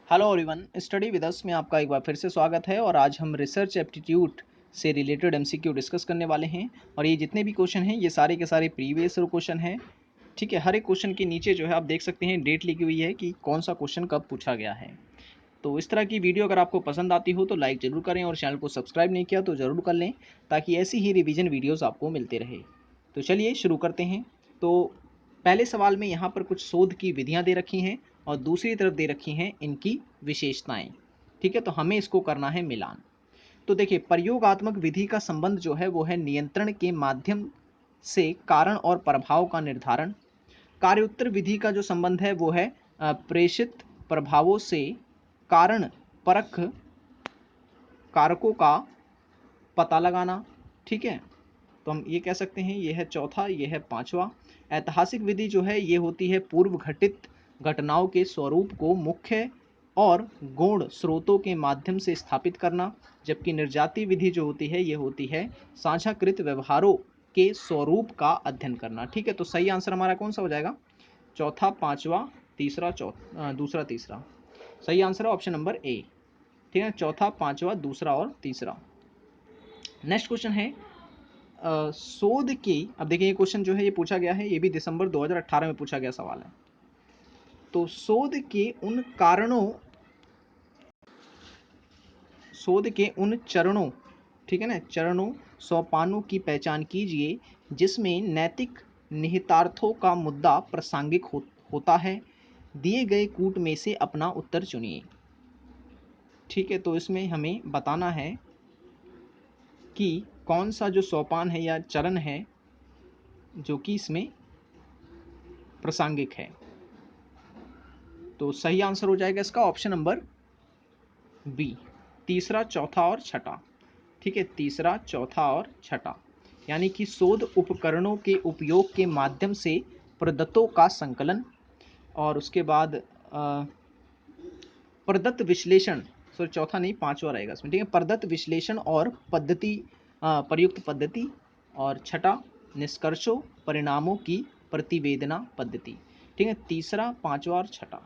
Hello everyone, study with us में आपका एक बार फिर से स्वागत है। और आज हम रिसर्च एप्टीट्यूड से रिलेटेड एमसीक्यू डिस्कस करने वाले हैं। और ये जितने भी क्वेश्चन हैं ये सारे के सारे प्रीवियस क्वेश्चन हैं। ठीक है, हर एक क्वेश्चन के नीचे जो है आप देख सकते हैं डेट लिखी हुई है कि कौन सा क्वेश्चन कब पूछा गया है। तो इस तरह की वीडियो अगर आपको पसंद आती हो तो लाइक ज़रूर करें, और चैनल को सब्सक्राइब नहीं किया तो ज़रूर कर लें, ताकि ऐसी ही रिवीजन वीडियोज़ आपको मिलते रहे। तो चलिए शुरू करते हैं। तो पहले सवाल में यहाँ पर कुछ शोध की विधियाँ दे रखी हैं और दूसरी तरफ दे रखी हैं इनकी विशेषताएं। ठीक है, तो हमें इसको करना है मिलान। तो देखिए, प्रयोगात्मक विधि का संबंध जो है वो है नियंत्रण के माध्यम से कारण और प्रभाव का निर्धारण। कार्योत्तर विधि का जो संबंध है वो है प्रेषित प्रभावों से कारण परक कारकों का पता लगाना। ठीक है, तो हम ये कह सकते हैं ये है चौथा, ये है पांचवा। ऐतिहासिक विधि जो है ये होती है पूर्व घटित घटनाओं के स्वरूप को मुख्य और गौण स्रोतों के माध्यम से स्थापित करना। जबकि निर्जातीय विधि जो होती है ये होती है साझाकृत व्यवहारों के स्वरूप का अध्ययन करना। ठीक है, तो सही आंसर हमारा कौन सा हो जाएगा? चौथा, पांचवा, तीसरा, दूसरा, तीसरा। सही आंसर है ऑप्शन नंबर ए। ठीक है, चौथा, पांचवा, दूसरा और तीसरा। नेक्स्ट क्वेश्चन है शोध की। अब देखिए, ये क्वेश्चन जो है ये पूछा गया है, ये भी दिसंबर 2018 में पूछा गया सवाल है। तो शोध के उन चरणों, ठीक है ना, चरणों सोपानों की पहचान कीजिए जिसमें नैतिक निहितार्थों का मुद्दा प्रासंगिक होता है। दिए गए कूट में से अपना उत्तर चुनिए। ठीक है, तो इसमें हमें बताना है कि कौन सा जो सोपान है या चरण है जो कि इसमें प्रासंगिक है। तो सही आंसर हो जाएगा इसका ऑप्शन नंबर बी, तीसरा, चौथा और छठा। ठीक है, तीसरा, चौथा और छठा, यानी कि शोध उपकरणों के उपयोग के माध्यम से प्रदत्तों का संकलन, और उसके बाद प्रदत्त विश्लेषण, सॉरी चौथा नहीं पांचवा रहेगा इसमें। ठीक है, प्रदत्त विश्लेषण और पद्धति, प्रयुक्त पद्धति, और छठा निष्कर्षों परिणामों की प्रतिवेदना पद्धति। ठीक है, तीसरा, पांचवा और छठा।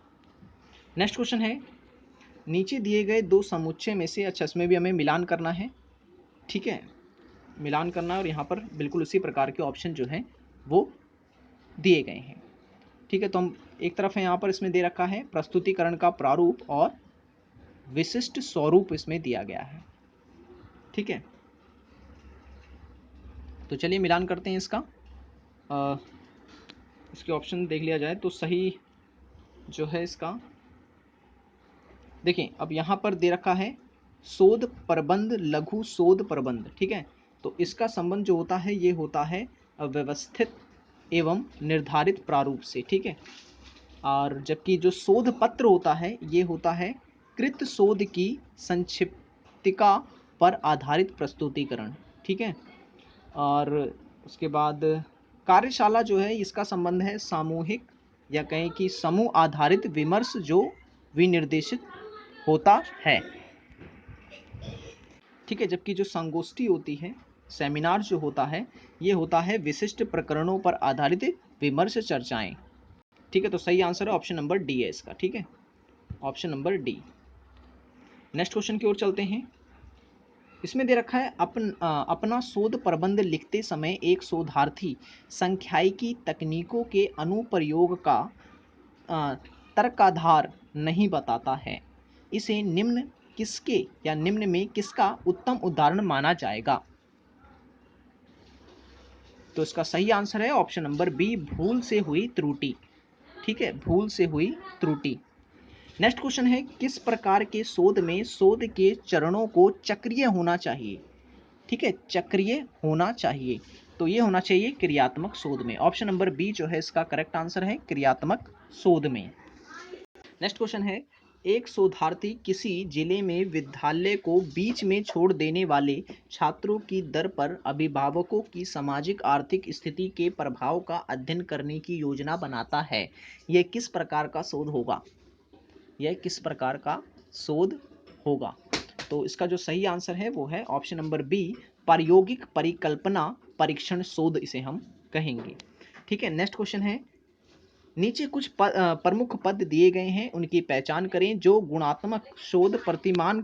नेक्स्ट क्वेश्चन है नीचे दिए गए दो समुच्चय में से, अच्छा इसमें भी हमें मिलान करना है। ठीक है, मिलान करना है, और यहाँ पर बिल्कुल उसी प्रकार के ऑप्शन जो हैं वो दिए गए हैं। ठीक है, तो हम एक तरफ है यहाँ पर इसमें दे रखा है प्रस्तुतिकरण का प्रारूप और विशिष्ट स्वरूप इसमें दिया गया है। ठीक है, तो चलिए मिलान करते हैं इसका। इसके ऑप्शन देख लिया जाए तो सही जो है इसका, देखिए अब यहाँ पर दे रखा है शोध प्रबंध, लघु शोध प्रबंध। ठीक है, तो इसका संबंध जो होता है ये होता है व्यवस्थित एवं निर्धारित प्रारूप से। ठीक है, और जबकि जो शोध पत्र होता है ये होता है कृत शोध की संक्षिप्तिका पर आधारित प्रस्तुतिकरण। ठीक है, और उसके बाद कार्यशाला जो है इसका संबंध है सामूहिक या कहें कि समूह आधारित विमर्श जो विनिर्देशित होता है। ठीक है, जबकि जो संगोष्ठी होती है, सेमिनार जो होता है ये होता है विशिष्ट प्रकरणों पर आधारित विमर्श चर्चाएं। ठीक है, तो सही आंसर है ऑप्शन नंबर डी है इसका। ठीक है, option number D. Next question की ओर चलते हैं। इसमें दे रखा है अपना शोध प्रबंध लिखते समय एक शोधार्थी सांख्यिकी तकनीकों के अनुप्रयोग का तर्काधार नहीं बताता है। इसे निम्न किसके या निम्न में किसका उत्तम उदाहरण माना जाएगा? तो इसका सही आंसर है ऑप्शन नंबर बी, भूल से हुई त्रुटि। ठीक है, भूल से हुई त्रुटि। नेक्स्ट क्वेश्चन है किस प्रकार के शोध में शोध के चरणों को चक्रीय होना चाहिए? ठीक है, चक्रीय होना चाहिए, तो ये होना चाहिए क्रियात्मक शोध में। ऑप्शन नंबर बी जो है इसका करेक्ट आंसर है, क्रियात्मक शोध में। नेक्स्ट क्वेश्चन है एक शोधार्थी किसी जिले में विद्यालय को बीच में छोड़ देने वाले छात्रों की दर पर अभिभावकों की सामाजिक आर्थिक स्थिति के प्रभाव का अध्ययन करने की योजना बनाता है। यह किस प्रकार का शोध होगा? यह किस प्रकार का शोध होगा? तो इसका जो सही आंसर है वो है ऑप्शन नंबर बी, प्रायोगिक परिकल्पना परीक्षण शोध इसे हम कहेंगे। ठीक है, नेक्स्ट क्वेश्चन है नीचे कुछ प्रमुख पद दिए गए हैं, उनकी पहचान करें जो गुणात्मक शोध प्रतिमान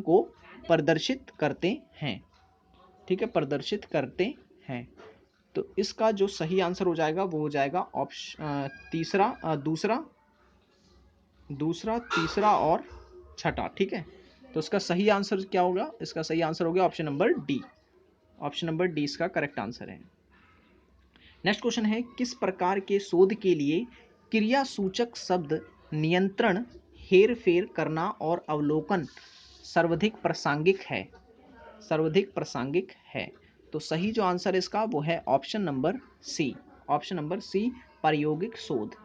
को प्रदर्शित करते हैं। ठीक है, प्रदर्शित करते हैं। तो इसका जो सही आंसर हो जाएगा वो हो जाएगा ऑप्शन दूसरा, तीसरा और छठा। ठीक है, तो इसका सही आंसर क्या होगा? इसका सही आंसर हो गया option number D. Option number D इसका करेक्ट आंसर है। नेक्स्ट क्वेश्चन है, किस प्रकार के शोध के लिए क्रिया सूचक शब्द नियंत्रण, हेर फेर करना और अवलोकन सर्वाधिक प्रासंगिक है? सर्वाधिक प्रासंगिक है। तो सही जो आंसर है इसका वो है option number C. Option number C, प्रायोगिक शोध।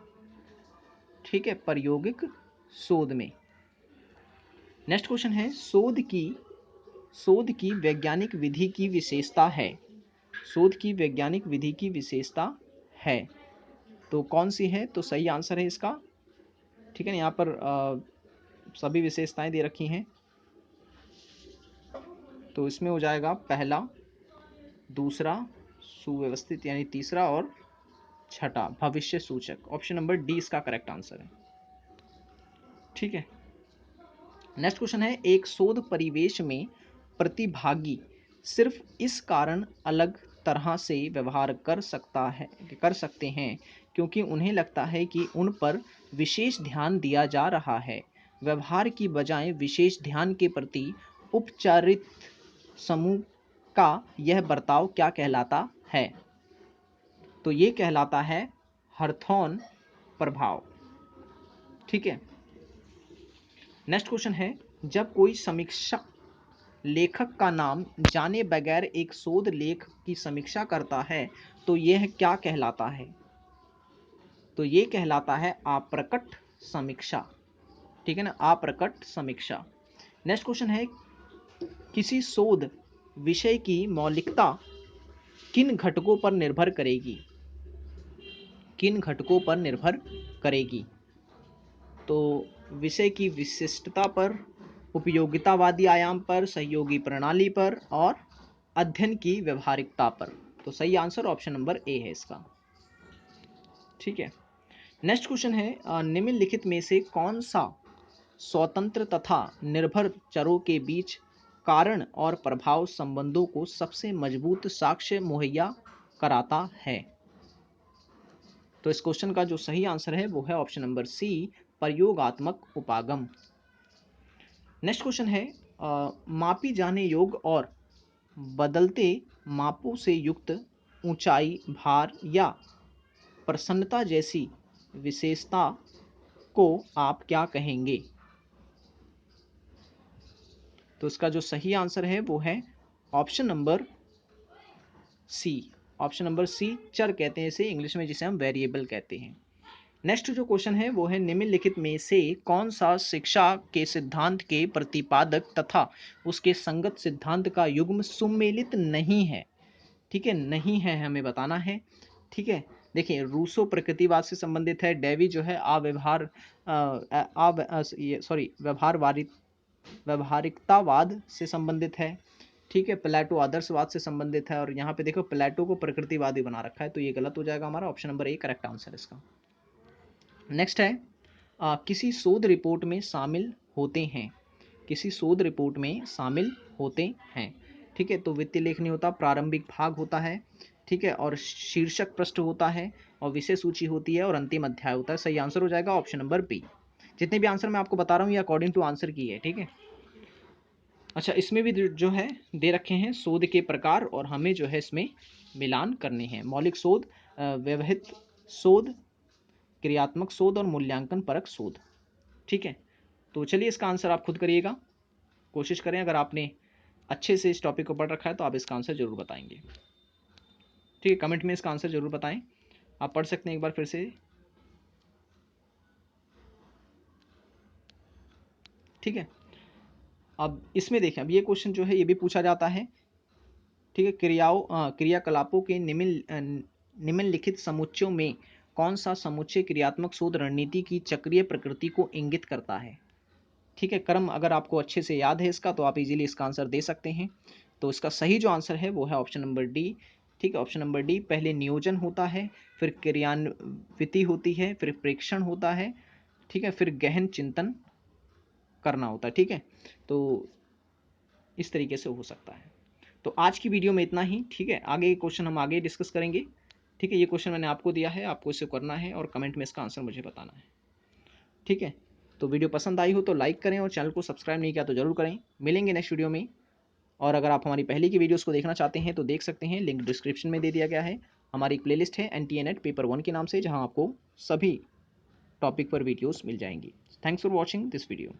ठीक है, प्रायोगिक शोध में। नेक्स्ट क्वेश्चन है, शोध की वैज्ञानिक विधि की विशेषता है। शोध की वैज्ञानिक विधि की विशेषता है, तो कौन सी है? तो सही आंसर है इसका, ठीक है ना, यहाँ पर सभी विशेषताएं दे रखी हैं, तो इसमें हो जाएगा पहला, दूसरा, सुव्यवस्थित यानी तीसरा और छठा भविष्य सूचक। ऑप्शन नंबर डी इसका करेक्ट आंसर है। ठीक है, नेक्स्ट क्वेश्चन है, एक शोध परिवेश में प्रतिभागी सिर्फ इस कारण अलग तरह से व्यवहार कर सकते हैं क्योंकि उन्हें लगता है कि उन पर विशेष ध्यान दिया जा रहा है। व्यवहार की बजाय विशेष ध्यान के प्रति उपचारित समूह का यह बर्ताव क्या कहलाता है? तो ये कहलाता है हॉथॉर्न प्रभाव। ठीक है, नेक्स्ट क्वेश्चन है, जब कोई समीक्षा लेखक का नाम जाने बगैर एक शोध लेख की समीक्षा करता है तो यह क्या कहलाता है? तो ये कहलाता है अप्रकट समीक्षा। ठीक है ना, अप्रकट समीक्षा। नेक्स्ट क्वेश्चन है, किसी शोध विषय की मौलिकता किन घटकों पर निर्भर करेगी? किन घटकों पर निर्भर करेगी? तो विषय की विशिष्टता पर, उपयोगितावादी आयाम पर, सहयोगी प्रणाली पर और अध्ययन की व्यवहारिकता पर। तो सही आंसर ऑप्शन नंबर ए है इसका। ठीक है, नेक्स्ट क्वेश्चन है, निम्नलिखित में से कौन सा स्वतंत्र तथा निर्भर चरों के बीच कारण और प्रभाव संबंधों को सबसे मजबूत साक्ष्य मुहैया कराता है? तो इस क्वेश्चन का जो सही आंसर है वो है ऑप्शन नंबर सी, प्रयोगात्मक उपागम। नेक्स्ट क्वेश्चन है, मापी जाने योग्य और बदलते मापों से युक्त ऊंचाई, भार या प्रसन्नता जैसी विशेषता को आप क्या कहेंगे? तो इसका जो सही आंसर है वो है option number C. Option number C, चर कहते हैं इसे इंग्लिश में, जिसे हम वेरिएबल कहते हैं। नेक्स्ट जो क्वेश्चन है वो है, निम्नलिखित में से कौन सा शिक्षा के सिद्धांत के प्रतिपादक तथा उसके संगत सिद्धांत का युग्म सुमेलित नहीं है? ठीक है, नहीं है हमें बताना है। ठीक है, देखिए रूसो प्रकृतिवाद से संबंधित है, डेवी जो है व्यवहारिकतावाद से संबंधित है। ठीक है, प्लेटो आदर्शवाद से संबंधित है, और यहाँ पे देखो प्लेटो को प्रकृतिवादी बना रखा है, तो ये गलत हो जाएगा हमारा। Option number A correct answer इसका। नेक्स्ट है, किसी शोध रिपोर्ट में शामिल होते हैं। किसी शोध रिपोर्ट में शामिल होते हैं। ठीक है, तो वित्तीय लेखनी होता, प्रारंभिक भाग होता है, ठीक है, और शीर्षक पृष्ठ होता है, और विषय सूची होती है, और अंतिम अध्याय होता है। सही आंसर हो जाएगा ऑप्शन नंबर बी। जितने भी आंसर मैं आपको बता रहा हूँ ये अकॉर्डिंग टू आंसर की है। ठीक है, अच्छा, इसमें भी जो है दे रखे हैं शोध के प्रकार, और हमें जो है इसमें मिलान करने हैं। मौलिक शोध, व्यवहित शोध, क्रियात्मक शोध और मूल्यांकन परक शोध। ठीक है, तो चलिए इसका आंसर आप खुद करिएगा, कोशिश करें। अगर आपने अच्छे से इस टॉपिक को पढ़ रखा है तो आप इसका आंसर जरूर बताएंगे। ठीक है, कमेंट में इसका आंसर जरूर बताएं। आप पढ़ सकते हैं एक बार फिर से। ठीक है, अब इसमें देखें, अब ये क्वेश्चन जो है ये भी पूछा जाता है। ठीक है, क्रियाकलापों के निम्नलिखित समुच्चयों में कौन सा समुच्चय क्रियात्मक शोध रणनीति की चक्रीय प्रकृति को इंगित करता है? ठीक है, क्रम अगर आपको अच्छे से याद है इसका तो आप इजीली इसका आंसर दे सकते हैं। तो इसका सही जो आंसर है वो है ऑप्शन नंबर डी, ठीक है। ऑप्शन नंबर डी, पहले नियोजन होता है, फिर क्रियान्विति होती है, फिर प्रेक्षण होता है, ठीक है, फिर गहन चिंतन करना होता है। ठीक है, तो इस तरीके से हो सकता है। तो आज की वीडियो में इतना ही। ठीक है, आगे क्वेश्चन हम आगे डिस्कस करेंगे। ठीक है, ये क्वेश्चन मैंने आपको दिया है, आपको इसे करना है और कमेंट में इसका आंसर मुझे बताना है। ठीक है, तो वीडियो पसंद आई हो तो लाइक करें और चैनल को सब्सक्राइब नहीं किया तो जरूर करें। मिलेंगे नेक्स्ट वीडियो में। और अगर आप हमारी पहले की वीडियोस को देखना चाहते हैं तो देख सकते हैं, लिंक डिस्क्रिप्शन में दे दिया गया है। हमारी एक प्लेलिस्ट है NTA-NET पेपर 1 के नाम से, जहां आपको सभी टॉपिक पर वीडियोस मिल जाएंगी। Thanks for watching this video.